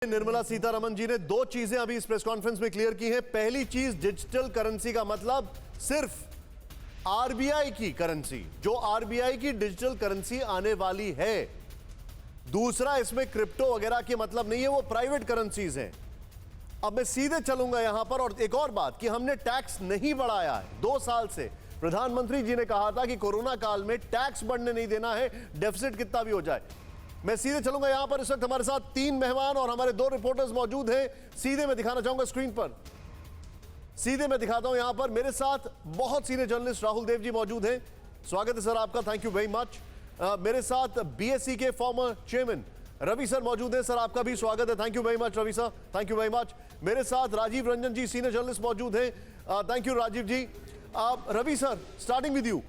निर्मला सीतारमण जी ने दो चीजें अभी इस प्रेस कॉन्फ्रेंस में क्लियर की हैं। पहली चीज, डिजिटल करेंसी का मतलब सिर्फ आरबीआई की करेंसी, जो आरबीआई की डिजिटल करेंसी आने वाली है। दूसरा, इसमें क्रिप्टो वगैरह के मतलब नहीं है, वो प्राइवेट करेंसीज हैं। अब मैं सीधे चलूंगा यहां पर। और एक और बात कि हमने टैक्स नहीं बढ़ाया है 2 साल से। प्रधानमंत्री जी ने कहा था कि कोरोना काल में टैक्स बढ़ने नहीं देना है, डेफिसिट कितना भी हो जाए। मैं सीधे चलूंगा यहां पर। इस वक्त हमारे साथ 3 मेहमान और हमारे 2 रिपोर्टर्स मौजूद हैं। सीधे मैं दिखाना चाहूंगा स्क्रीन पर, सीधे मैं दिखाता हूं यहां पर। मेरे साथ बहुत सीनियर जर्नलिस्ट राहुल देव जी मौजूद हैं। स्वागत है सर आपका, थैंक यू वेरी मच। मेरे साथ बीएसई के फॉर्मर चेयरमैन रवि सर मौजूद हैं। सर आपका भी स्वागत है, thank you very much Ravi sir, thank you very much. मेरे साथ राजीव रंजन जी सीनियर जर्नलिस्ट मौजूद हैं। Thank you Rajiv ji. Ravi sir, starting with you.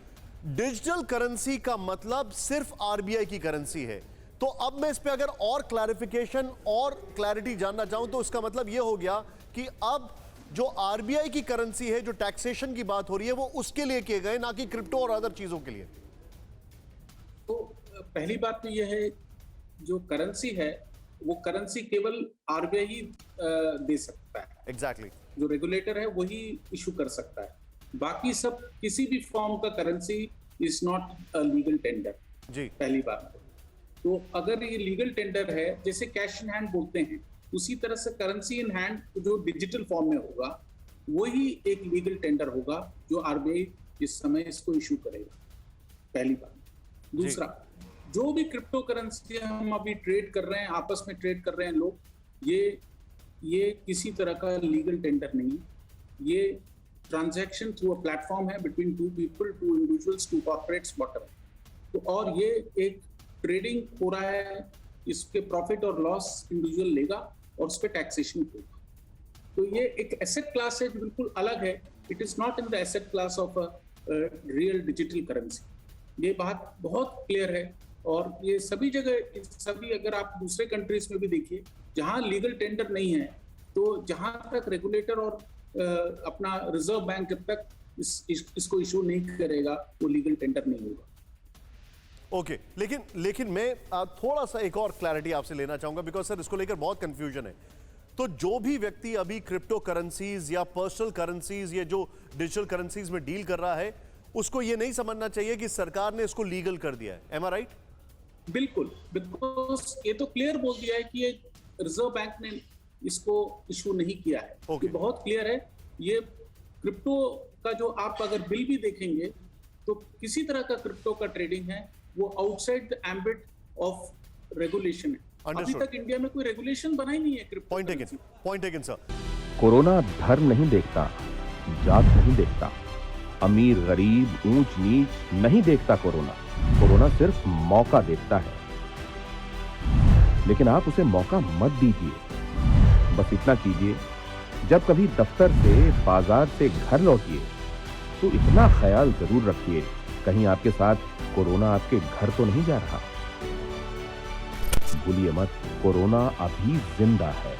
Digital currency का मतलब सिर्फ आरबीआई की करेंसी है, तो अब मैं इस पे अगर और क्लैरिफिकेशन और क्लैरिटी जानना चाहूं तो इसका मतलब यह हो गया कि अब जो आरबीआई की करेंसी है, जो टैक्सेशन की बात हो रही है, वो उसके लिए किए गए, ना कि क्रिप्टो और अदर चीजों के लिए। तो पहली बात तो यह है, जो करेंसी है वो करेंसी केवल आरबीआई ही दे सकता है। एग्जैक्टली। जो रेगुलेटर है वही इशू कर सकता है। बाकी सब किसी भी फॉर्म का currency is not a legal tender जी। पहली बात। तो अगर ये लीगल टेंडर है, जैसे कैश इन हैंड बोलते हैं, उसी तरह से करेंसी इन हैंड जो डिजिटल फॉर्म में होगा वही एक लीगल टेंडर होगा जो आरबीआई इस समय इसको इशू करेगा, पहली बात। दूसरा, जो भी क्रिप्टो करेंसी हम अभी ट्रेड कर रहे हैं, आपस में ट्रेड कर रहे हैं लोग, ये किसी तरह का लीगल टेंडर नहीं है। ये ट्रांजैक्शन थ्रू अ प्लेटफॉर्म है between 2 people, 2 individuals, 2 corporates, whatever. तो और ये एक ट्रेडिंग हो रहा है, इसके प्रॉफिट और लॉस इंडिविजुअल लेगा और उस पर टैक्सेशन होगा। तो ये एक एसेट क्लास है जो बिल्कुल अलग है। It is not in the asset class of a real digital currency. ये बात बहुत क्लियर है। और ये सभी जगह, सभी अगर आप दूसरे कंट्रीज में भी देखिए जहां लीगल टेंडर नहीं है, तो जहां तक रेगुलेटर और अपना रिजर्व बैंक जब तक इसको इशू नहीं करेगा, वो लीगल टेंडर नहीं होगा। ओके, लेकिन मैं थोड़ा सा एक और क्लैरिटी आपसे लेना चाहूंगा, बिकॉज सर इसको लेकर बहुत कंफ्यूजन है। तो जो भी व्यक्ति अभी क्रिप्टो करेंसीज या पर्सनल करेंसीज, ये जो डिजिटल करेंसीज में डील कर रहा है, उसको ये नहीं समझना चाहिए कि सरकार ने इसको लीगल कर दिया है। एम आई राइट? बिल्कुल, बिकॉज ये तो क्लियर बोल दिया है कि ये रिजर्व बैंक ने इसको इशू नहीं किया है। ये बहुत क्लियर है। ये क्रिप्टो का जो आप अगर बिल भी देखेंगे तो किसी तरह का क्रिप्टो का ट्रेडिंग है, वो outside the ambit of regulation है। अभी तक इंडिया में कोई रेगुलेशन बना ही नहीं है crypto. Point taken sir. Corona धर्म नहीं देखता, जात नहीं देखता, अमीर गरीब ऊंच नीच नहीं देखता। कोरोना सिर्फ मौका देखता है, लेकिन आप उसे मौका मत दीजिए। बस इतना कीजिए, जब कभी दफ्तर से, बाजार से घर लौटिए तो इतना ख्याल जरूर रखिए, कहीं आपके साथ कोरोना आपके घर तो नहीं जा रहा। भूलिए मत, कोरोना अभी जिंदा है।